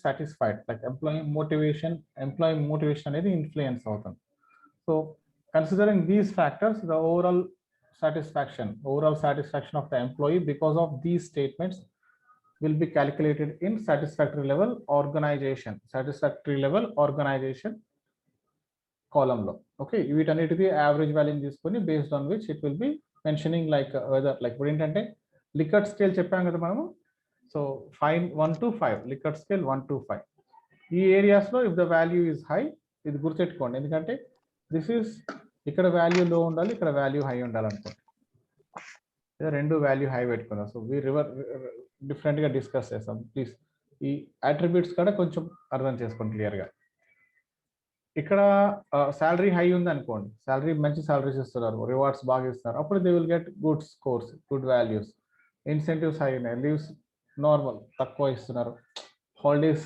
satisfied, like employee motivation అనేది influence అవుతుంది. So considering these factors, the overall satisfaction of the employee because of these statements will be calculated in satisfactory level organization column లో. Okay, వీటన్నిటిది average వాల్యూని తీసుకొని based on which it will be mentioning like whether like ఇప్పుడు ఏంటంటే Likert scale చెప్పాం కదా మనము. So 1 to 5 Likert scale 1 to 5 ఈ ఏరియాస్లో if the value is high, ఇది గుర్తుపెట్టుకోండి, ఎందుకంటే దిస్ ఈస్ ఇక్కడ వాల్యూ లో ఉండాలి, ఇక్కడ వాల్యూ హై ఉండాలి అనుకోండి. రెండు వాల్యూ హై పెట్టుకున్నాం. సో వీ డిఫరెంట్గా డిస్కస్ చేస్తాం. ప్లీజ్ ఈ అట్రిబ్యూట్స్ కూడా కొంచెం అర్థం చేసుకోండి క్లియర్గా. ఇక్కడ శాలరీ హై ఉంది అనుకోండి, శాలరీ మంచి శాలరీస్ ఇస్తున్నారు, రివార్డ్స్ బాగా ఇస్తున్నారు, అప్పుడు they will get good scores, good values. Incentives high ఉన్నాయి, లీవ్స్ నార్మల్ తక్కువ ఇస్తున్నారు, హాలిడేస్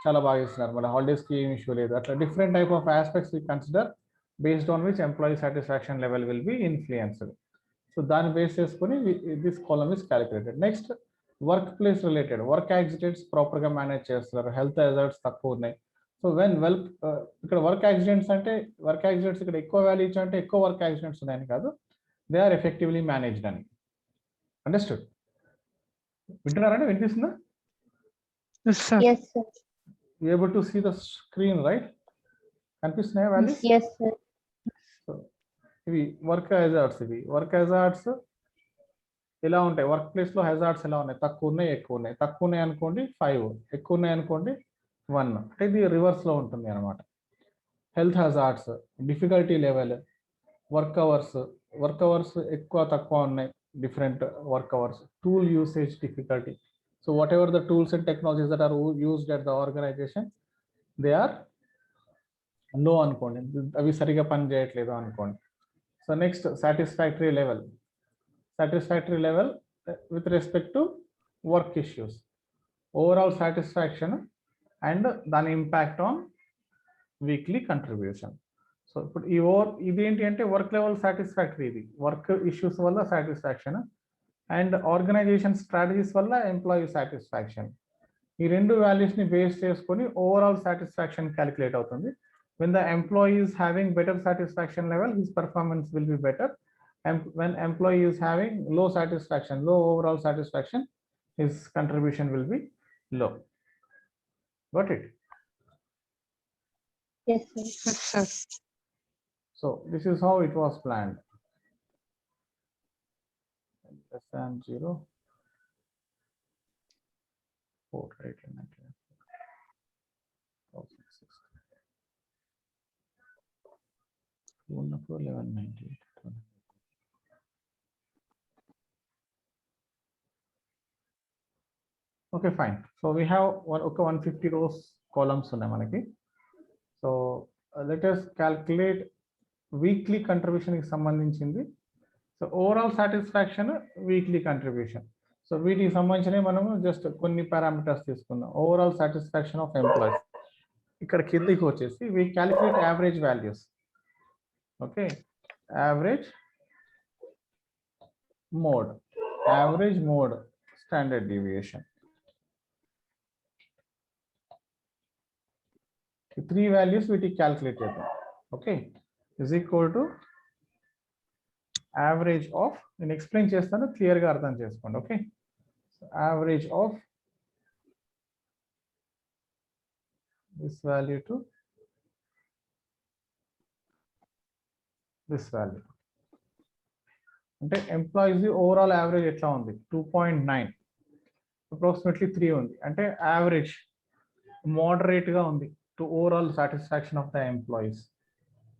చాలా బాగా ఇస్తున్నారు, మళ్ళీ హాలిడేస్కి ఏం ఇష్యూ లేదు. అట్లా different type of aspects we consider based on which employee satisfaction level will be influenced. So దాన్ని బేస్ చేసుకుని this column is calculated. Next work place related, work accidents ప్రాపర్గా మేనేజ్ చేస్తున్నారు, హెల్త్ హజార్డ్స్ తక్కువ ఉన్నాయి. So when ఇక్కడ work accidents అంటే work accidents ఇక్కడ ఎక్కువ వాల్యూ ఇచ్చారంటే ఎక్కువ వర్క్ యాక్సిడెంట్స్ ఉన్నాయని కాదు, దే ఆర్ ఎఫెక్టివ్లీ మేనేజ్డ్ అని. అండర్స్టూడ్? వింటున్నారండి? వినిపిస్తుందా? Able to see the screen right? కనిపిస్తున్నాయా వాల్యూస్? ఇవి వర్క్ హజార్డ్స్ ఎలా ఉంటాయి, వర్క్ ప్లేస్ లో హజార్డ్స్ ఎలా ఉన్నాయి, తక్కువ ఉన్నాయి ఎక్కువ ఉన్నాయి. తక్కువ ఉన్నాయి అనుకోండి 5, ఎక్కువ ఉన్నాయి అనుకోండి 1, అంటే ఇది రివర్స్ లో ఉంటుంది అనమాట. Health hazards, difficulty level, work hours ఎక్కువ తక్కువ ఉన్నాయి, different work hours, tool usage difficulty. So whatever the tools and technologies that are used at the organisation, they are low అనుకోండి, అవి సరిగా పని చేయట్లేదు అనుకోండి. So next satisfactory level with respect to work issues, overall satisfaction and దాని impact on weekly contribution. So ఇప్పుడు ఇదేంటి అంటే వర్క్ లెవెల్ సాటిస్ఫాక్టరీ, ఇది వర్క్ ఇష్యూస్ వల్ల సాటిస్ఫాక్షన్ అండ్ ఆర్గనైజేషన్ స్ట్రాటజీస్ వల్ల ఎంప్లాయీ సాటిస్ఫాక్షన్. ఈ రెండు వాల్యూస్ని బేస్ చేసుకొని ఓవరాల్ సాటిస్ఫాక్షన్ క్యాలిక్యులేట్ అవుతుంది. When the employee is having better satisfaction level, his performance will be better. And when employee is having low overall satisfaction, his contribution will be low. Got it? Yes, sir. So this is how it was planned. Less than 0, 4, right? 1198. Okay, fine. So we have 150 rows columns ఉన్నాయి మనకి. So let us calculate weekly contribution కి సంబంధించింది. So overall satisfaction, weekly contribution. So వీటికి సంబంధించిన మనము just కొన్ని parameters తీసుకుందాం. Overall satisfaction of employees, ఇక్కడ కిందకి వచ్చేసి we calculate average values. Okay, average mode standard deviation. 3 values we calculate చేద్దాం. Okay, is equal to average of, నేను ఎక్స్ప్లెయిన్ చేస్తాను, క్లియర్గా అర్థం చేసుకోండి. Okay, average of this value to this value. అంటే ఎంప్లాయీస్ ఓవరాల్ యావరేజ్ ఎట్లా ఉంది, 2.9, అప్రాక్సిమేట్లీ 3 ఉంది. అంటే యావరేజ్ మోడరేట్గా ఉంది to overall satisfaction of the employees.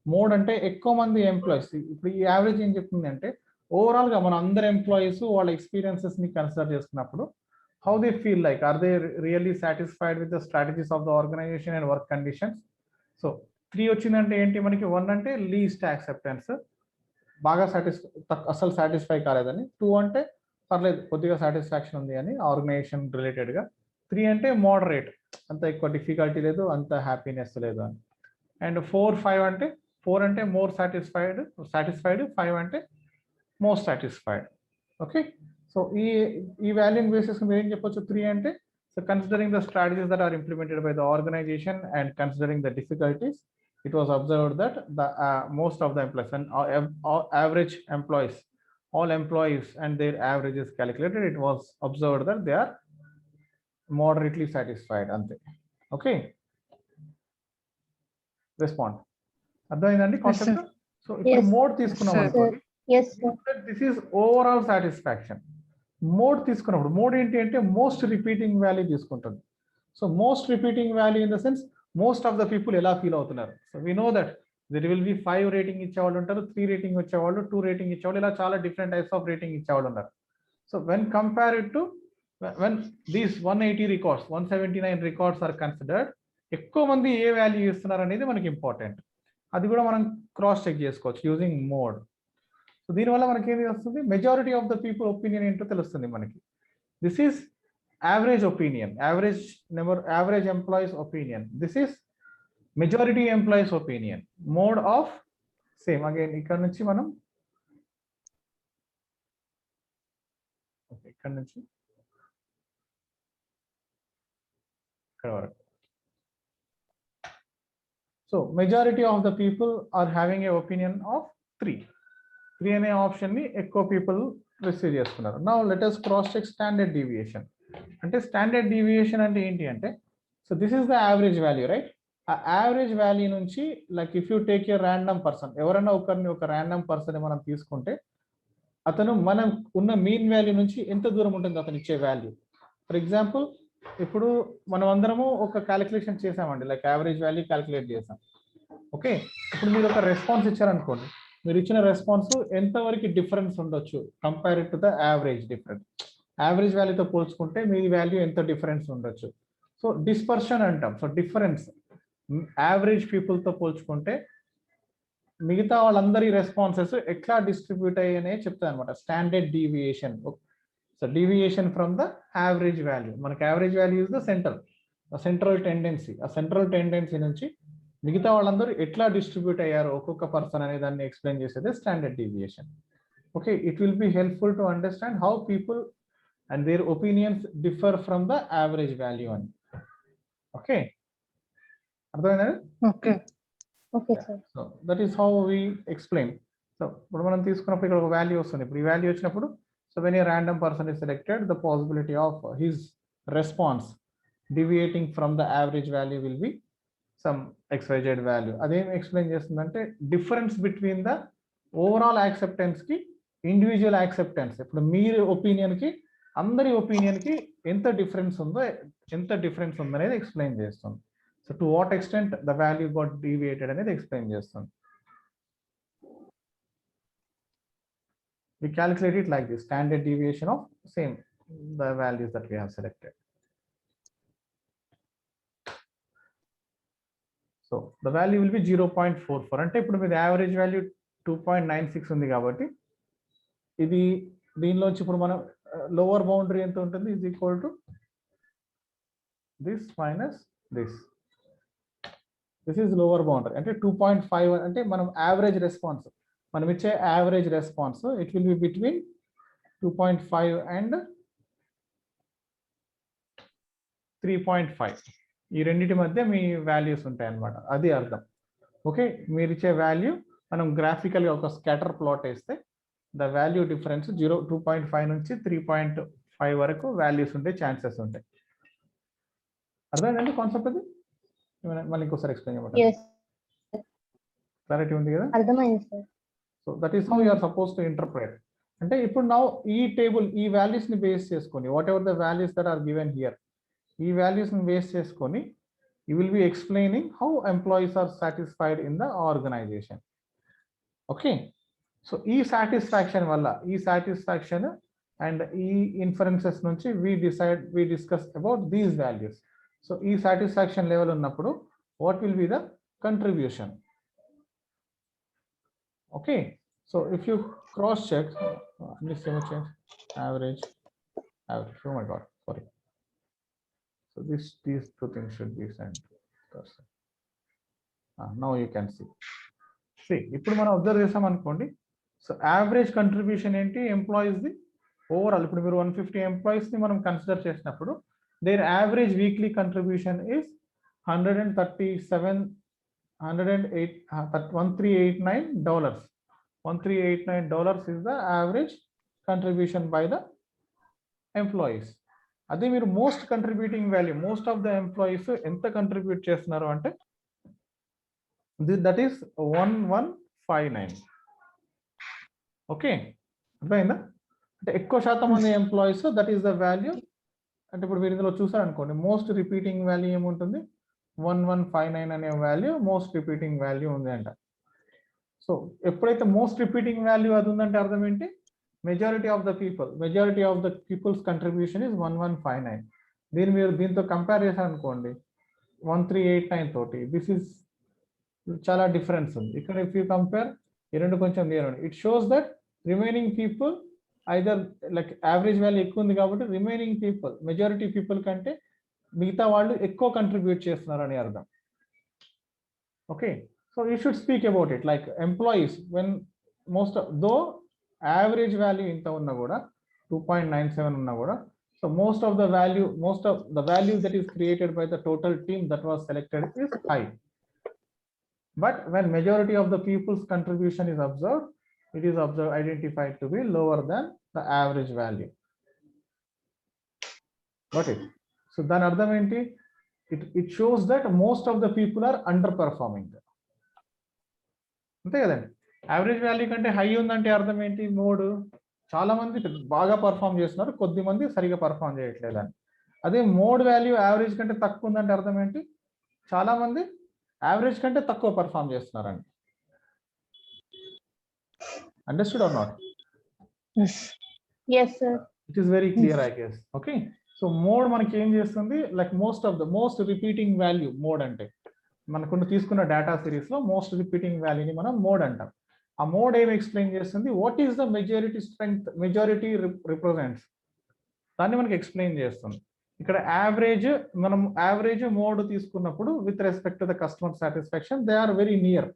Mode అంటే ఎక్కువ మంది ఎంప్లాయీస్. ఇప్పుడు ఈ యావరేజ్ ఏం చెప్తుంది అంటే ఓవరాల్గా మన అందరు ఎంప్లాయీస్ వాళ్ళ ఎక్స్పీరియన్సెస్ని కన్సిడర్ చేసుకున్నప్పుడు how they feel like, are they really satisfied with the strategies of the organization and work conditions. So 3 వచ్చిందంటే ఏంటి మనకి, 1 అంటే లీస్ట్ యాక్సెప్టెన్స్, బాగా అసలు సాటిస్ఫై కాలేదని. 2 అంటే పర్లేదు కొద్దిగా సాటిస్ఫాక్షన్ ఉంది అని ఆర్గనైజేషన్ రిలేటెడ్గా. 3 అంటే మోడరేట్, అంత ఎక్కువ డిఫికల్టీ లేదు, అంత హ్యాపీనెస్ లేదు అని. అండ్ 4, 5 అంటే 4 అంటే మోర్ సాటిస్ఫైడ్, 5 అంటే మోస్ట్ సాటిస్ఫైడ్. ఓకే, సో ఈ వాల్యూని బేసిస్ మీరు ఏం చెప్పొచ్చు, 3 అంటే So considering the strategies that are implemented by the organization and considering the difficulties, it was observed that the most of the employees and average employees, all employees and their average is calculated, it was observed that they are moderately satisfied. Ante. Okay. Respond. అర్థమైందండి concept? So ఇప్పుడు mode తీసుకున్నాం అనుకోండి, this is overall satisfaction. Mode తీసుకున్నప్పుడు mode ఏంటి అంటే most repeating value తీసుకుంటుంది. So most repeating value in the sense most of the people ఎలా feel అవుతున్నారు. So we know that there will be 5 rating ఇచ్చేవాళ్ళు ఉంటారు, 3 రేటింగ్ వచ్చేవాళ్ళు, 2 రేటింగ్ ఇచ్చేవాళ్ళు, ఇలా చాలా డిఫరెంట్ టైప్స్ ఆఫ్ రేటింగ్ ఇచ్చేవాళ్ళు ఉన్నారు. So when compared to when these 180 records 179 records are considered, ఎక్కువ మంది ఏ వాల్యూ ఇస్తున్నారు అనేది మనకి ఇంపార్టెంట్. అది కూడా మనం క్రాస్ చెక్ చేసుకోవచ్చు యూజింగ్ మోడ్. సో దీనివల్ల మనకి ఏది వస్తుంది, majority of the people opinion ఏంటో తెలుస్తుంది మనకి. This is average opinion, average number, average employees opinion. This is majority employees opinion. Mode of same again ఇక్కడ నుంచి మనం ఇక్కడ నుంచి ఇక్కడ వరకు. So majority of the people are having a opinion of 3 అనే ఆప్షన్ ని ఎక్కువ పీపుల్ రిసీవ్ చేస్తున్నారు. Now let us cross check standard deviation. అంటే స్టాండర్డ్ డీవియేషన్ అంటే ఏంటి అంటే, so this is the average value right. ఆ యావరేజ్ వాల్యూ నుంచి like if you take a random person, ఎవరైనా ఒకరిని ఒక ర్యాండమ్ పర్సన్ మనం తీసుకుంటే అతను మనం ఉన్న మీన్ వాల్యూ నుంచి ఎంత దూరం ఉంటుంది అతను ఇచ్చే వాల్యూ. ఫర్ ఎగ్జాంపుల్ ఇప్పుడు మనం అందరము ఒక క్యాలిక్యులేషన్ చేసామండి, లైక్ యావరేజ్ వాల్యూ క్యాలిక్యులేట్ చేసాం. ఓకే, ఇప్పుడు మీరు ఒక రెస్పాన్స్ ఇచ్చారనుకోండి, మీరు ఇచ్చిన రెస్పాన్స్ ఎంతవరకు డిఫరెన్స్ ఉండొచ్చు compare to the average difference. Average వాల్యూతో పోల్చుకుంటే మీ వాల్యూ ఎంత డిఫరెన్స్ ఉండొచ్చు. సో డిస్పర్షన్ అంటాం. సో డిఫరెన్స్ యావరేజ్ పీపుల్తో పోల్చుకుంటే మిగతా వాళ్ళందరి రెస్పాన్సెస్ ఎట్లా డిస్ట్రిబ్యూట్ అయ్యాయనే చెప్తాను అనమాట standard deviation. So deviation from the average value. మనకి average value is the central tendency. ఆ central tendency నుంచి మిగతా వాళ్ళందరూ ఎట్లా డిస్ట్రిబ్యూట్ అయ్యారో ఒక్కొక్క పర్సన్ అనే దాన్ని ఎక్స్ప్లెయిన్ చేసేది standard deviation. Okay, it will be helpful to understand how people and their opinions differ from the average value అని. ఓకే, అర్థమైందండి? Okay okay sir. So that is how we explain. So ఇప్పుడు మనం తీసుకున్నప్పుడు ఇక్కడ ఒక value వస్తుంది. ఇప్పుడు ఈ వాల్యూ వచ్చినప్పుడు, so when a random person is selected, the possibility of his response deviating from the average value will be some xyz value. అదేం ఎక్స్ప్లెయిన్ చేస్తుందంటే difference between the overall acceptance కి ఇండివిజువల్ యాక్సెప్టెన్స్. ఇప్పుడు మీరు opinion కి అందరి opinion కి ఎంత difference ఉందనేది ఎక్స్ప్లెయిన్ చేస్తుంది. So to what extent the value got deviated అనేది ఎక్స్ప్లెయిన్ చేస్తుంది. We calculate it like this, standard deviation of same the values that we have selected. So the value will be 0.44. అంటే ఇప్పుడు మీ average value 2.96 ఉంది కాబట్టి ఇది దీనిలోంచి ఇప్పుడు మనం lower boundary ఎంత ఉంటుంది, is equal to this minus this. This is lower boundary అంటే 2.5 అంటే మనం యావరేజ్ రెస్పాన్స్, మనం ఇచ్చే average response it will be between 2.5 and 3.5. ఈ రెండింటి మధ్య మీ వాల్యూస్ ఉంటాయి అన్నమాట, అది అర్థం. ఓకే, మీరు ఇచ్చే వాల్యూ మనం గ్రాఫికల్గా ఒక స్కాటర్ ప్లాట్ వేస్తే ద వాల్యూ డిఫరెన్స్ 2.5 నుంచి 3.5 వరకు వాల్యూస్ ఉంటే ఛాన్సెస్ ఉంటాయి. అర్థమైందండి కాన్సెప్ట్? అది మళ్ళీ ఇంకోసారి ఎక్స్ప్లెయిన్ చేయమంటారు. క్లారిటీ ఉంది కదా? అర్థమైంది sir. So that is how you are supposed to interpret. అంటే ఇప్పుడు now ఈ టేబుల్ ఈ వాల్యూస్ ని బేస్ చేసుకొని whatever the values that are given here, ఈ వాల్యూస్ ని బేస్ చేసుకొని you will be explaining how employees are satisfied in the organization. Okay, so ఈ సాటిస్ఫాక్షన్ వల్ల ఈ సాటిస్ఫాక్షన్ అండ్ ఈ ఇన్ఫరెన్సెస్ నుంచి we discuss about these values. So ఈ satisfaction level ఉన్నప్పుడు what will be the contribution? Okay, so if you cross check, average, oh my god, sorry. So these two things should be sent to person. Now you can see ఇప్పుడు మనం observe చేసాం అనుకోండి. So average contribution ఏంటి employees the overall. ఇప్పుడు మీరు 150 employees ని మనం consider చేసినప్పుడు their average weekly contribution is 137 $103.89. $1389 is the average contribution by the employees. అదే మీరు most contributing value, most of the employees ఎంత కంట్రిబ్యూట్ చేస్తున్నారు అంటే దట్ ఈస్ 1159. ఓకే, అర్థమైందా? అంటే ఎక్కువ శాతం మంది employees, that is the value. అంటే ఇప్పుడు మీరు ఇందులో చూసారనుకోండి, మోస్ట్ రిపీటింగ్ వాల్యూ ఏముంటుంది, 1159 అనే వాల్యూ మోస్ట్ రిపీటింగ్ వాల్యూ ఉంది అంట. సో ఎప్పుడైతే మోస్ట్ రిపీటింగ్ వాల్యూ అది ఉందంటే అర్థం ఏంటి, majority of the people's contribution is 1159. దీని మీరు దీంతో కంపేర్ చేశారు అనుకోండి 1389 తోటి, దిస్ ఇస్ చాలా డిఫరెన్స్ ఉంది ఇక్కడ. ఇఫ్ యూ కంపేర్ ఈ రెండు కొంచెం near, it shows that remaining people either like average value ఎక్కువ ఉంది కాబట్టి రిమైనింగ్ పీపుల్, మెజారిటీ పీపుల్ కంటే మిగతా వాళ్ళు ఎక్కువ కంట్రిబ్యూట్ చేస్తున్నారు అని అర్థం. Okay, so you should speak about it like employees when most though average value ఇంత ఉన్నా కూడా 2.97 ఉన్నా కూడా, so most of the value that is created by the total team that was selected is high. But when majority of the people's contribution is observed, it is identified to be lower than the average value. Got it? So then ardham enti, it shows that most of the people are underperforming. ante kadandi, average value కంటే high ఉందంటే అర్థం ఏంటి, mode చాలా మంది బాగా perform చేస్తున్నారు, కొద్ది మంది సరిగా పర్ఫామ్ చేయట్లేదని. అదే మోడ్ వాల్యూ యావరేజ్ కంటే తక్కువ ఉందంటే అర్థం ఏంటి, చాలా మంది యావరేజ్ కంటే తక్కువ పర్ఫామ్ చేస్తున్నారండి. Understood or not? yes sir, it is very clear I guess. Okay, so mode మనకి ఏం చేస్తుంది, like most repeating value mode అంటే మనకు తీసుకున్న డేటా సిరీస్ లో మోస్ట్ రిపీటింగ్ వాల్యూని మనం మోడ్ అంటాం. ఆ మోడ్ ఏమి ఎక్స్ప్లెయిన్ చేస్తుంది, what is the majority strength, majority represents, దాన్ని మనకి ఎక్స్ప్లెయిన్ చేస్తుంది. ఇక్కడ యావరేజ్, మనం యావరేజ్ మోడ్ తీసుకున్నప్పుడు with respect to the customer satisfaction they are very near,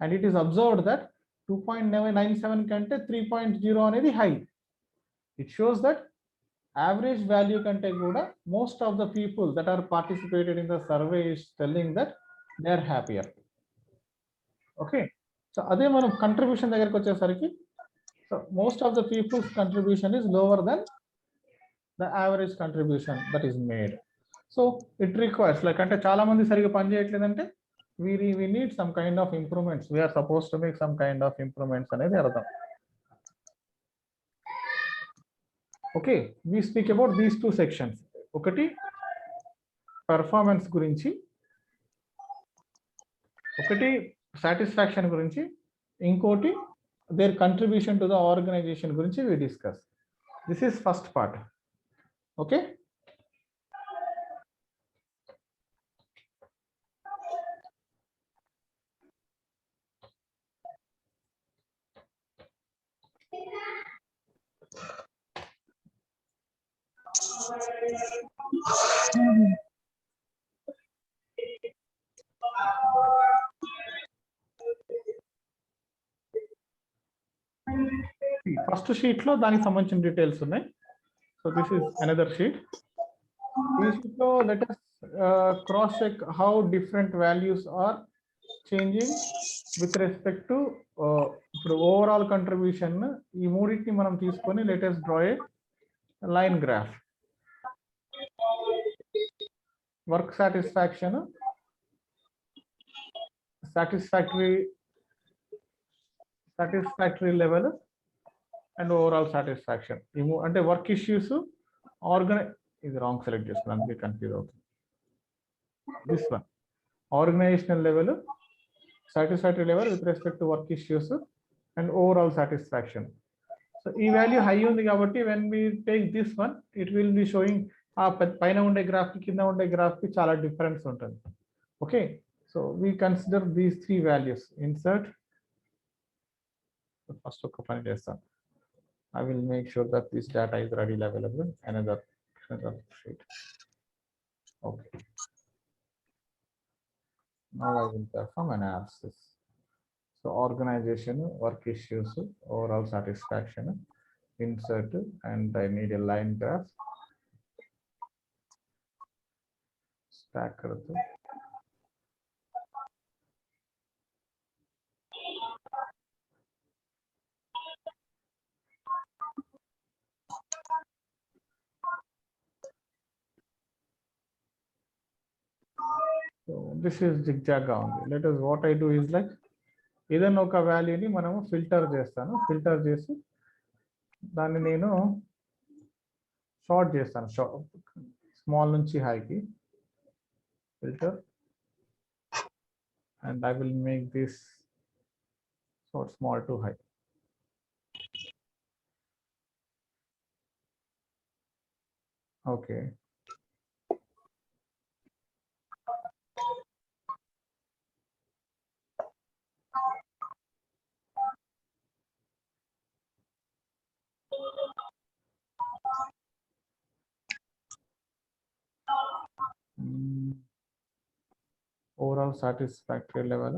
and it is observed that 2.97 కంటే 3.0 అనేది high. It shows that average value కంటే కూడా most of the people that are participated in the survey is telling that they are happier. Okay, so అదే మనం contribution దగ్గరికి వచ్చేసరికి, so most of the people's contribution is lower than the average contribution that is made. So it requires like, అంటే చాలా మంది సరిగా పని చేయట్లేదంటే we need some kind of improvements, we are supposed to make some kind of improvements అనేది అర్థం. ఓకే, we speak about these two sections. ఒకటి performance గురించి, ఒకటి సాటిస్ఫాక్షన్ గురించి, ఇంకోటి their contribution to the organization గురించి we discuss. This is first part. Okay, first sheet లో దానికి సంబంధించిన డీటెయిల్స్ ఉన్నాయి. So this is another sheet. ఈ షీట్ లో let us cross check how different values are changing with respect to ఇప్పుడు overall contribution. ఈ మూడింటిని మనం తీసుకొని let us draw a line graph. Work satisfaction, satisfactory level and overall satisfaction. అంటే work issues, ఇది wrong select చేసుకున్నాను, అందుకే confuse అవుతుంది. This one organizational level, satisfactory level with respect to work issues and overall satisfaction. So ఈ value high ఉంది కాబట్టి when we take this one it will be showing, ఆ పైన ఉండే గ్రాఫ్ కి కింద ఉండే గ్రాఫ్ కి చాలా డిఫరెన్స్ ఉంటుంది. Okay, so we consider these three values. Insert, first ఒక పని చేస్తాను, I will make sure that this data is readily available. Another sheet. Okay. Now I will perform analysis. So organization, work issues, overall satisfaction, insert, and I need a line graph. stack कर दो. So this is zigzag only. Let us, what I do is like ఏదైనా ఒక వాల్యూని మనము filter చేస్తాను. Filter చేసి దాన్ని నేను షార్ట్ చేస్తాను. స్మాల్ నుంచి హైకి filter, and I will make this sort small to high. Okay. Overall satisfactory level,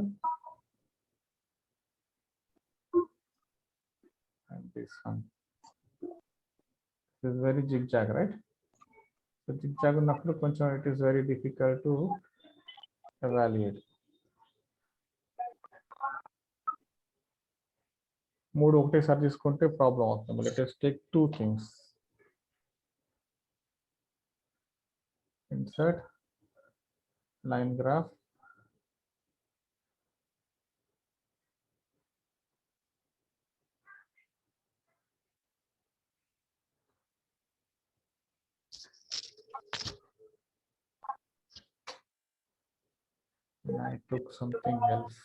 and this one is very zigzag, right? So zigzag ఉన్నప్పుడు కొంచెం it is very difficult to evaluate. మూడు ఒకటేసారి తీసుకుంటే problem అవుతుంది. Let us take two things. Insert line graph, and I took something else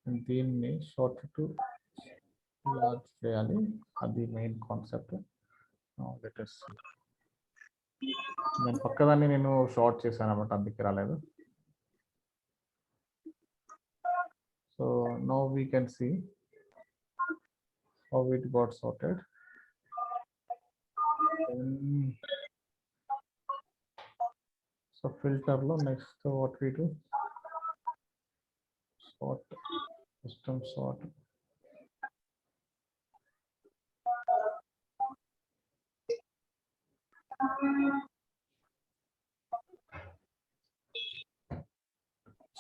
and దీన్ని short to large చేయాలి. అది main concept. Let us see. నేను పక్కదాన్ని నేను షార్ట్ చేశాను అన్నమాట, అందుకే రాలేదు. So now we can see how it got sorted. So filter lo next what we do, sort, custom sort.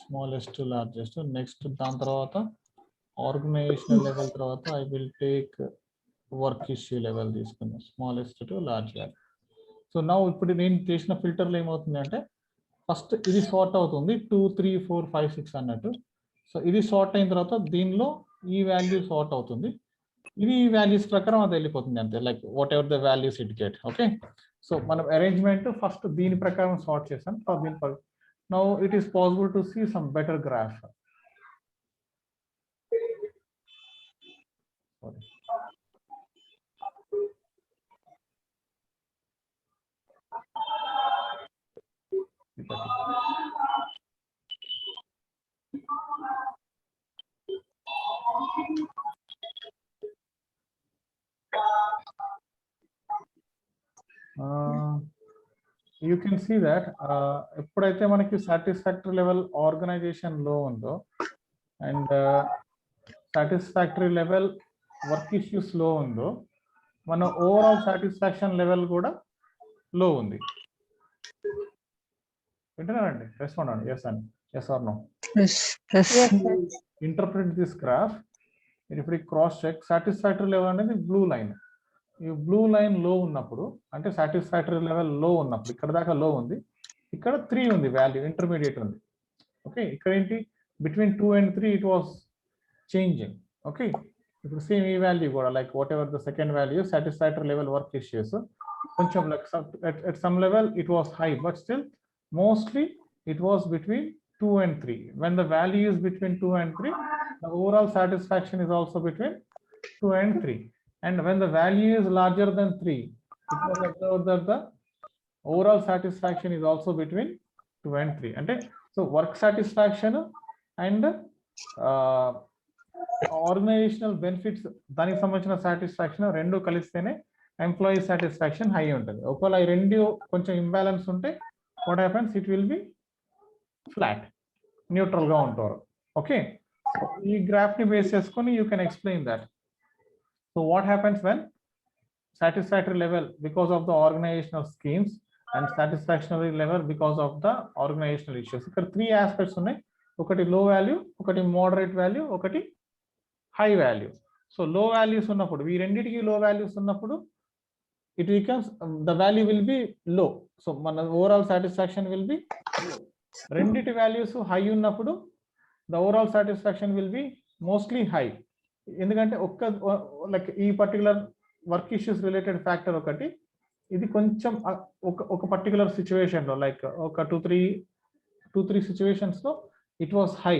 Smallest to largest. Next దాని తర్వాత ఆర్గనైజేషనల్ లెవెల్ తర్వాత I will take work issue level తీసుకున్నాను, smallest to large value. So నా ఇప్పుడు నేను చేసిన ఫిల్టర్లో ఏమవుతుంది అంటే ఫస్ట్ ఇది సార్ట్ అవుతుంది 2 3 4 5 6 అన్నట్టు. సో ఇది సార్ట్ అయిన తర్వాత దీనిలో ఈ వాల్యూ సార్ట్ అవుతుంది, ఇది ఈ వాల్యూస్ ప్రకారం అది వెళ్ళిపోతుంది అంతే, like what ever the values it get. Okay, so మనం అరేంజ్మెంట్ ఫస్ట్ దీని ప్రకారం సార్ట్ చేసాం. Now it is possible to see some better graph. Sorry. You can see that ఎప్పుడైతే మనకి సాటిస్ఫాక్టరీ లెవెల్ ఆర్గనైజేషన్ లో ఉందో and satisfactory level work issues లో ఉందో, మన ఓవరాల్ సాటిస్ఫాక్షన్ లెవెల్ కూడా లో ఉంది. వింటున్నారండి? రెస్పాండ్ అండి, ఎస్ అండి, yes or no. Interpret this graph. ఇప్పుడు క్రాస్ చెక్ సాటిస్ఫాక్టరీ లెవెల్ అనేది బ్లూ లైన్. ఈ బ్లూ లైన్ లో ఉన్నప్పుడు అంటే సాటిస్ఫాక్టరీ లెవెల్ లో ఉన్నప్పుడు, ఇక్కడ దాకా లో ఉంది, ఇక్కడ 3 ఉంది వాల్యూ, ఇంటర్మీడియట్ ఉంది. ఓకే, ఇక్కడ ఏంటి between 2 and 3 it was changing. Okay, ఇప్పుడు సేమ్ ఈ వాల్యూ కూడా like what ever the second value satisfactory level work issues కొంచెం like at some level it was high, but still mostly it was between 2 and 3. When the value is between 2 and 3, the overall satisfaction is also between 2 and 3. And when the value is larger than 3, it was observed that the overall satisfaction is also between 2 and 3. And so work satisfaction and organizational benefits దానికి సంబంధించిన satisfaction రెండు కలిస్తేనే employee satisfaction high ఉంటుంది. ఒకవేళ ఈ రెండు కొంచెం imbalance ఉంటే what happens, it will be flat, neutral గా ఉంటారు. ఓకే, ఈ గ్రాఫ్ ని బేస్ చేసుకొని you can explain that. So what happens when satisfactory level, because of the organizational schemes, and satisfaction level because of the organizational issues. ఇక్కడ 3 aspects ఉన్నాయి. ఒకటి low value, ఒకటి moderate value, ఒకటి high value. So low values ఉన్నప్పుడు ఈ రెండిటికి low values ఉన్నప్పుడు it becomes the value will be low. So మన overall satisfaction will be low. రెండిటి values high ఉన్నప్పుడు the overall satisfaction will be mostly high. ఎందుకంటే like ఈ particular work issues related factor ఒకటి, ఇది కొంచెం ఒక పర్టికులర్ సిచ్యువేషన్ లో లైక్ ఒక టూ త్రీ సిచ్యువేషన్స్ లో it was high,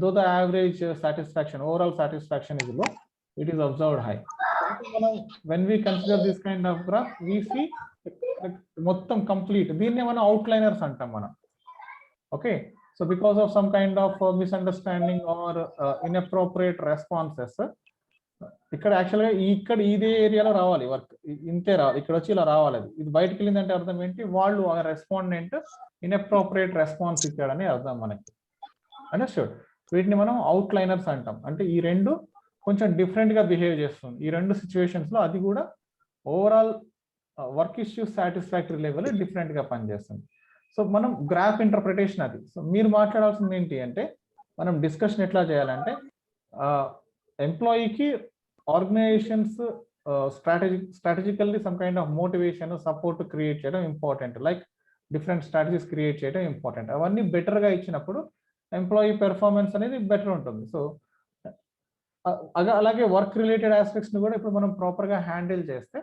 though the average satisfaction overall satisfaction is low, it is observed high. మనం when we consider this kind of graph we see మొత్తం complete, దీన్నే మనం outliners అంటాం మనం. Okay, so because of some kind of misunderstanding or inappropriate responses ఇక్కడ యాక్చువల్గా ఇక్కడ ఇదే ఏరియాలో రావాలి వర్క్, ఇంతే రావాలి, ఇక్కడ వచ్చి ఇలా రావాలి. ఇది బయటకు వెళ్ళిందంటే అర్థం ఏంటి, వాళ్ళు ఆ రెస్పాండెంట్ ఇన్అప్రోప్రియేట్ రెస్పాన్స్ ఇచ్చాడని అర్థం మనకి. అండర్స్టూడ్? వీటిని మనం అవుట్లైనర్స్ అంటాం. అంటే ఈ రెండు కొంచెం డిఫరెంట్ గా బిహేవ్ చేస్తుంది ఈ రెండు సిచ్యువేషన్స్ లో, అది కూడా overall work issues satisfactory level different గా పనిచేస్తుంది. సో మనం గ్రాఫ్ ఇంటర్ప్రిటేషన్ అది. సో మీరు మాట్లాడాల్సింది ఏంటి అంటే, మనం డిస్కషన్ ఎట్లా చేయాలంటే, ఎంప్లాయీకి organisations strategically some kind of motivation support create చేయడం important, like different strategies create చేయడం ఇంపార్టెంట్. అవన్నీ బెటర్ గా ఇచ్చినప్పుడు ఎంప్లాయీ పెర్ఫార్మెన్స్ అనేది బెటర్ ఉంటుంది. సో అలాగే వర్క్ రిలేటెడ్ ఆస్పెక్ట్స్ ని కూడా ఇప్పుడు మనం ప్రాపర్ గా హ్యాండిల్ చేస్తే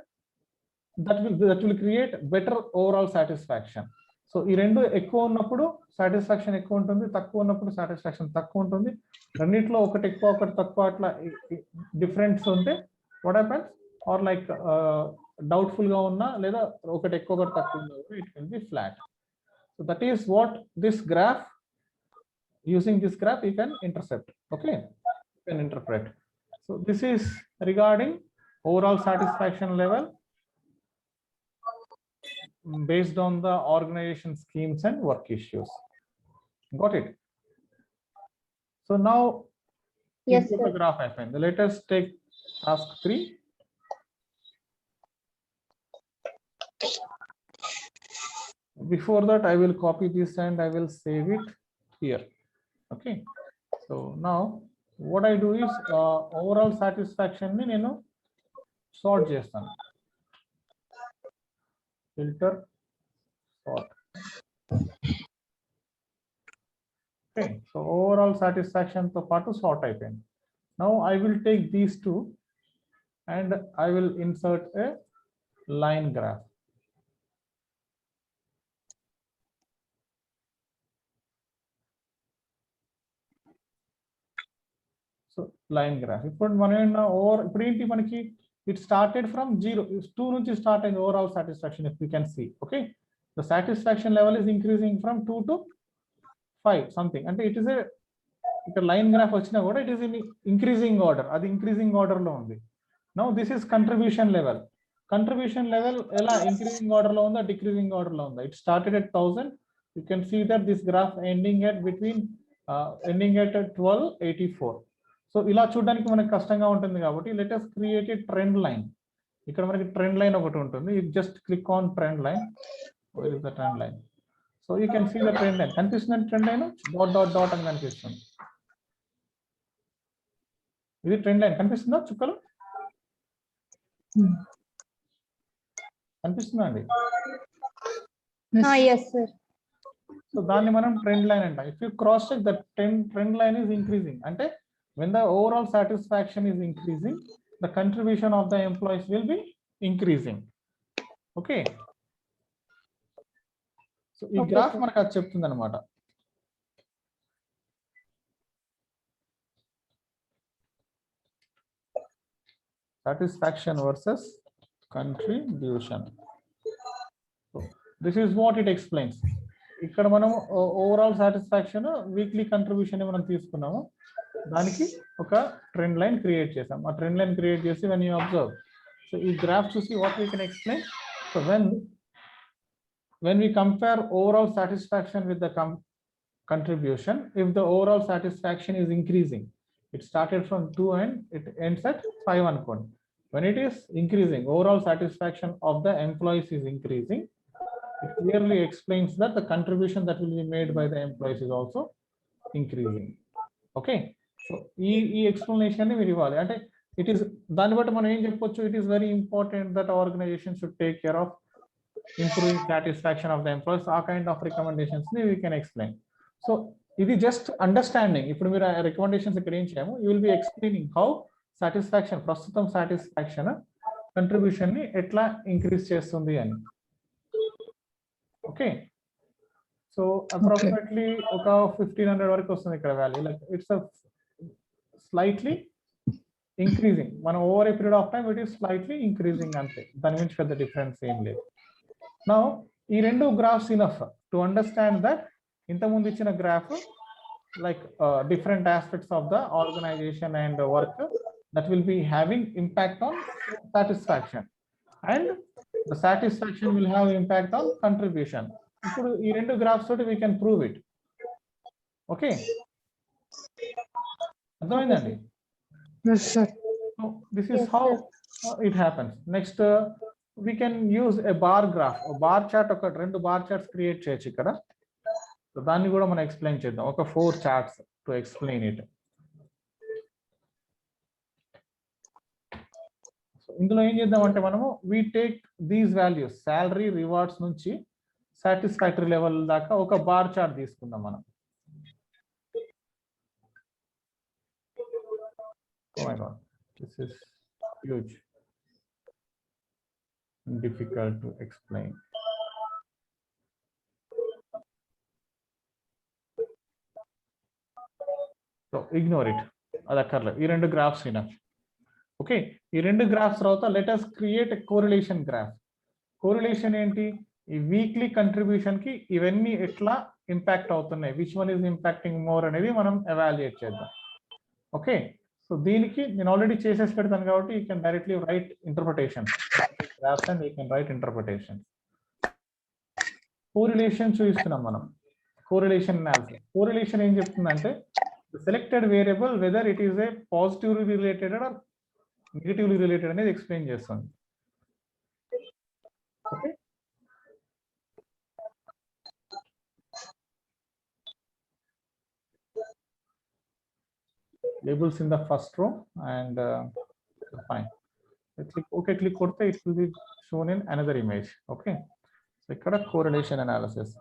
that will create better overall satisfaction. So ఈ రెండు ఎక్కువ ఉన్నప్పుడు సాటిస్ఫాక్షన్ ఎక్కువ ఉంటుంది, తక్కువ ఉన్నప్పుడు సాటిస్ఫాక్షన్ తక్కువ ఉంటుంది. రెండిట్లో ఒకటి ఎక్కువ ఒకటి తక్కువ అట్లా డిఫరెన్స్ ఉంటే what happens, or like doubtful గా ఉన్నా లేదా ఒకటి ఎక్కువ ఒకటి తక్కువ ఉన్నా it will be flat. So that is what this graph, using this graph you can intercept. Okay, you can interpret. So this is regarding overall satisfaction level based on the organization schemes and work issues. Got it? So now Yes, the graph happened. Let us take task 3. Before that I will copy this and I will save it here. Okay, so now what I do is overall satisfaction ni nenu sort chestanu, filter sort. Okay, so overall satisfaction to paatu sort అయిపోయింది. Now I will take these two and I will insert a line graph. So line graph ఇప్పుడు మనం ఇప్పుడు ఏంటి మనకి, it started from 2 నుంచి start అయింది overall satisfaction. If you can see, okay, the satisfaction level is increasing from 2 to 5 something. అంటే it is a, ఇక్కడ line graph వచ్చినా కూడా it is in increasing order, అది ఇంక్రీజింగ్ ఆర్డర్ లో ఉంది. Now this is contribution level. Contribution level ఎలా increasing order లో ఉందా, డిక్రీజింగ్ ఆర్డర్ లో ఉందా? It started at 1000. You can see that this graph ending at 1284. So ఇలా చూడడానికి మనకి కష్టంగా ఉంటుంది కాబట్టి let us create a trend line. ఇక్కడ మనకి ట్రెండ్ లైన్ ఒకటి ఉంటుంది. You just click on trend line. Where is the trend line? So you can see the trend line. కనిపిస్తుంది trend line, dot dot dot అని కనిపిస్తుంది. ఇది trend line కనిపిస్తుందా? చుక్కలు కనిపిస్తుందా అండి? Yes sir. సో దాన్ని మనం ట్రెండ్ లైన్ అంటాం. If you cross check the trend line is increasing, అంటే when the overall satisfaction is increasing, the contribution of the employees will be increasing. Okay, so ఈ graph మనకు అది చెప్తుంది అనమాట. Satisfaction versus contribution. So this is what it explains. ఇక్కడ మనం overall satisfaction weekly contribution మనం తీసుకున్నాము, దానికి ఒక ట్రెండ్ లైన్ క్రియేట్ చేసాం. ఆ ట్రెండ్ లైన్ క్రియేట్ చేసి when you observe, so ఈ గ్రాఫ్ చూసి what we can explain. So when we compare overall satisfaction with the contribution, if the overall satisfaction is increasing, it started from 2 and it ends at 5 అనుకోండి. When it is increasing, overall satisfaction of the employees is increasing, it clearly explains that the contribution that will be made by the employees is also increasing. Okay, so ఈ explanation ని మీరు ఇవ్వాలి. అంటే it is దాన్ని బట్టి మనం ఏం చెప్పొచ్చు, it is very important that organization should take care of improving satisfaction of the employees. ఆ kind of recommendations ని we can explain. So ఇది just understanding. ఇప్పుడు మీరు recommendations ఇక్కడ ఏం చేయము, you will be explaining how satisfaction, ప్రస్తుతం satisfaction contribution ని ఎట్లా increase చేస్తుంది అని. ఓకే, సో అప్రాక్సిమేట్లీ ఒక 1500 వరకు వస్తుంది ఇక్కడ value. Like it's slightly increasing. మనం over a period of time it is slightly increasing అంతే, దాని నుంచి పెద్ద డిఫరెన్స్ ఏం లేదు. నౌ ఈ రెండు graphs enough to understand that ఇంతకుముందు ఇచ్చిన graph like different aspects of the organization and work that will be having impact on satisfaction, and the satisfaction will have impact on contribution. ఇప్పుడు ఈ రెండు graphs తోటి we can prove it. Okay, అర్థమైందండి? Yes, sir. So this is how it happens. Next we can use a bar graph, a bar chart. ఒక రెండు bar charts create చేయొచ్చు ఇక్కడ. So దాన్ని కూడా మనం ఎక్స్ప్లెయిన్ చేద్దాం, ఒక 4 చార్ట్స్ టు ఎక్స్ప్లెయిన్ ఇట్. ఇందులో ఏం చేద్దామంటే మనము we take these values, salary, rewards నుంచి satisfactory level దాకా ఒక బార్ చార్ట్ తీసుకుందాం మనం. Oh my god, this is huge, difficult to explain. So ignore it, అదక్కర్లేదు. ఈ రెండు గ్రాఫ్స్ ఇనఫ్. ఓకే, ఈ రెండు గ్రాఫ్స్ తర్వాత let us create a correlation graph. Correlation ఏంటి? ఈ వీక్లీ కంట్రిబ్యూషన్ కి ఇవన్నీ ఎట్లా ఇంపాక్ట్ అవుతున్నాయి, which one is impacting more అనేది మనం ఎవాల్యుయేట్ చేద్దాం. ఓకే, సో దీనికి నేను ఆల్రెడీ చేసేసి పెడతాను కాబట్టి you can directly right interpretation graphs and you can write interpretation. Correlation చూపిస్తున్నాం మనం, కోరిలేషన్ అనాలిసిస్. కోరిలేషన్ ఏం చెప్తుందంటే selected variable whether it is a positively related are negatively related అనేది ఎక్స్ప్లెయిన్ చేస్తుంది. Okay, labels in the first row and fine. Click okay, click korte it will be shown in another image. Okay, so ikkada correlation analysis,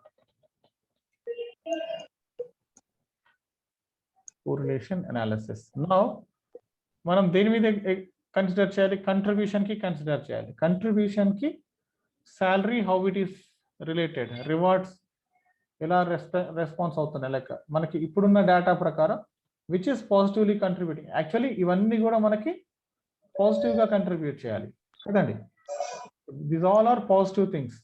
correlation analysis. Now మనం దేని మీద consider చేయాలి? Contribution కి consider చేయాలి. Contribution కి salary how it is related, rewards ఎలా response అవుతున్నాయి. Like మనకి ఇప్పుడున్న డేటా ప్రకారం which is positively contributing. Actually ఇవన్నీ కూడా మనకి పాజిటివ్ గా కంట్రిబ్యూట్ చేయాలి కదండి. These all are positive things.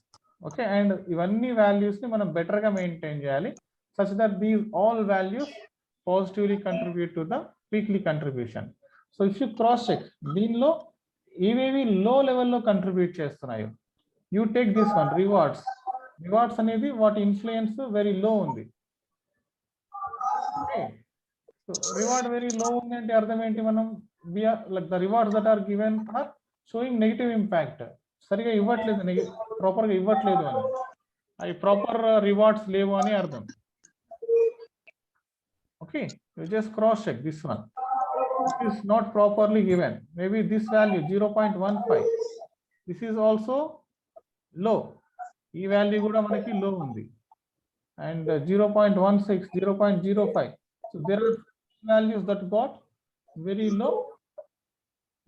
Okay, and ఇవన్నీ వాల్యూస్ ని మనం బెటర్ గా మెయింటైన్ చేయాలి such that these all values positively contribute to the weekly contribution. So if you cross check దీనిలో ఏవేవి లో లెవెల్లో కంట్రిబ్యూట్ చేస్తున్నాయో, you take this one rewards. Rewards అనేది వాటి ఇన్ఫ్లుయెన్స్ వెరీ లో ఉంది. Okay, so reward very low ఉంది అంటే అర్థం ఏంటి? మనం like the rewards that are given are showing negative impact. సరిగా ఇవ్వట్లేదు, ప్రాపర్ గా ఇవ్వట్లేదు అని, అవి ప్రాపర్ రివార్డ్స్ లేవు అని అర్థం. Okay, you just cross check this one. It is not properly given. Maybe this value 0.15, this is also low. ఈ వాల్యూ కూడా మనకి లో ఉంది. And 0.16, 0.05. So there are values that got very low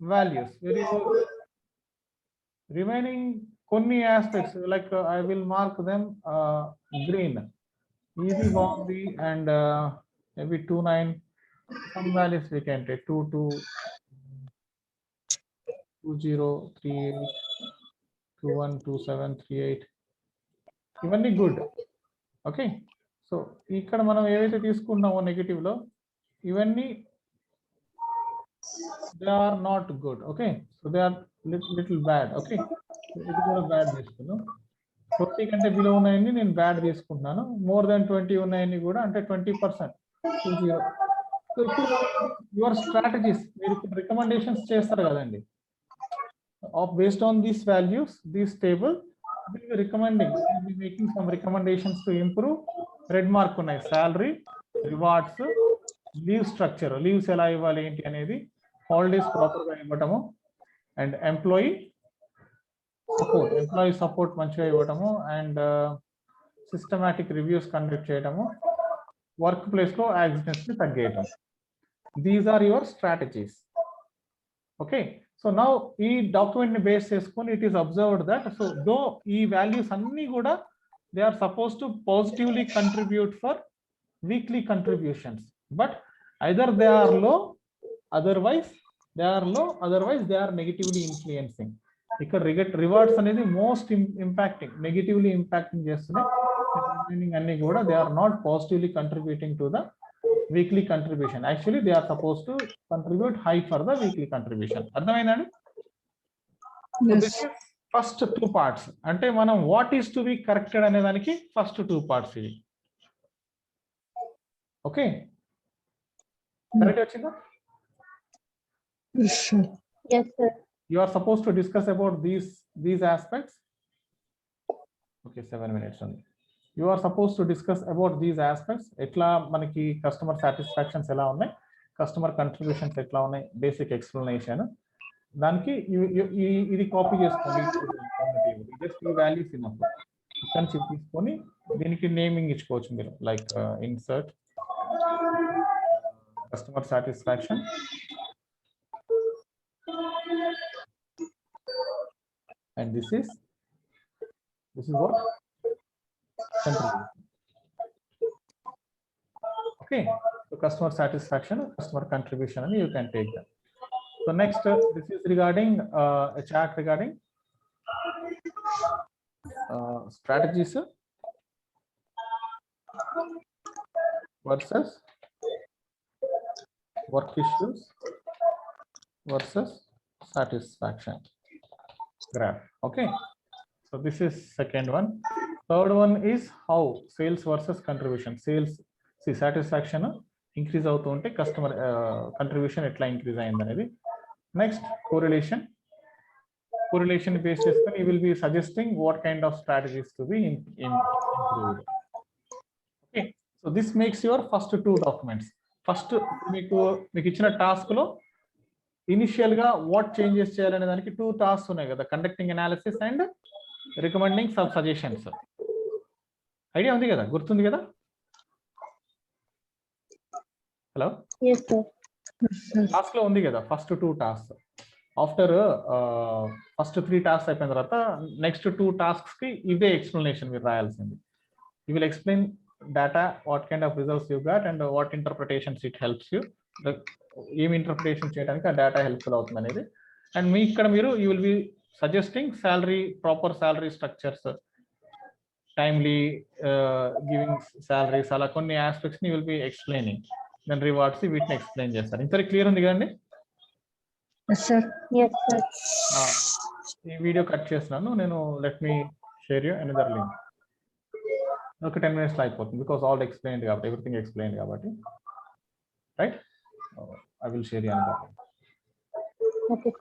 values, very low. Remaining కొన్ని aspects like I will mark them green. Easy boundary and maybe 29. Some values we can take 22, 20, 38, 21, 27, 38. ఇవన్నీ good. Okay, so ఇక్కడ మనం ఏవైతే తీసుకున్నామో negative లో ఇవన్నీ they are not good. Okay, so they are little bad. Okay, ఇది కూడా bad తీసుకున్నాం. 20 కంటే బిలో ఉన్నాయని నేను బ్యాడ్ తీసుకుంటున్నాను. మోర్ దాన్ 20 ఉన్నాయని కూడా, అంటే 20%. సో ఇప్పుడు యువర్ స్ట్రాటజీస్, మీరు రికమెండేషన్స్ చేస్తారు కదండి, based on these values, these table will be recommending, will be making some recommendations to improve. Red mark ఉన్నాయి, salary, rewards, leave structure, leaves ఎలా ఇవ్వాలి ఏంటి అనేది, హాలిడేస్ ప్రాపర్ గా ఇవ్వటము, అండ్ ఎంప్లాయీ సపోర్ట్ మంచిగా ఇవ్వటము, అండ్ సిస్టమాటిక్ రివ్యూస్ కండక్ట్ చేయటము, వర్క్ ప్లేస్ లో యాక్సిడెంట్స్ ని తగ్గేయటం. These are your strategies. Okay, so now ఈ డాక్యుమెంట్ ని బేస్ చేసుకొని it is observed that so though ఈ వాల్యూస్ అన్ని కూడా they are suppose to positively contribute for weekly contributions, but either they are low, otherwise they are negatively influencing. ఇక్కడ rewards అనేది most impacting, negatively impacting చేస్తున్నాయి. అన్ని కూడా they are not positively contributing to the weekly contribution. Actually they are suppose to contribute high for the weekly contribution. అర్థమైందండి? First 2 parts అంటే మనం what is to be corrected అనే దానికి first 2 parts ఇవి. Okay, correct వచ్చిందా? Yes, sir. You are supposed to discuss about these aspects. Okay, 7 minutes only. You are supposed to discuss about these aspects. ఎట్లా మనకి customer satisfactions ఎలా ఉన్నాయి, customer contributions ఎట్లా ఉన్నాయి, బేసిక్ ఎక్స్ప్లెనేషన్. దానికి ఇది కాపీ చేసుకోండి, జస్ట్ ఈ వాల్యూస్ ఇన్నప్పుడు ఇక్కడ నుంచి తీసుకొని దీనికి నేమింగ్ ఇచ్చుకోవచ్చు మీరు, like insert customer satisfaction and this is what contribution. Okay, so customer satisfaction, customer contribution, and you can take that. So next, this is regarding a chart regarding strategies versus work issues versus satisfaction graph. Okay, so this is second one. Third one is how sales versus contribution. Sales, see, satisfaction increase అవుతూ ఉంటే customer contribution ఎట్లా increase అయింది అనేది. Next correlation base చేసుకొని you will be suggesting what kind of strategies to be improved. Okay, so this makes your first 2 documents. First మీకు ఇచ్చిన task లో initial గా వాట్ చేంజెస్ చేయాలనే దానికి 2 tasks ఉన్నాయి కదా, conducting analysis and recommending some suggestions. Idea ఉంది కదా, గుర్తుంది కదా? హలో, టాస్క్ లో ఉంది కదా first 2 tasks. After first 3 tasks అయిపోయిన తర్వాత నెక్స్ట్ 2 tasks కి ఇదే ఎక్స్ప్లెనేషన్ మీరు రాయాల్సింది. You will explain data, what kind of results you got and what interpretations it helps you. ఏమి ఇంటర్ప్రిటేషన్ చేయడానికి ఆ డేటా హెల్ప్ఫుల్ అవుతుంది అనేది. అండ్ మీ ఇక్కడ మీరు you will be suggesting salary, proper salary structures, timely giving salaries, అలా కొన్ని ఆస్పెక్ట్స్ ని you will be explaining. Then rewards వీటిని ఎక్స్ప్లెయిన్ చేస్తారు. ఇంత క్లియర్ ఉంది కదండి? ఈ వీడియో కట్ చేస్తున్నాను నేను. Let me share you another link. ఒక 10 minutes లో అయిపోతుంది, బికాస్ ఆల్ ఎక్స్ప్లెయిన్డ్ కాబట్టి, ఎవ్రీథింగ్ ఎక్స్ప్లెయిన్డ్ కాబట్టి. Right, I will share the another. Okay.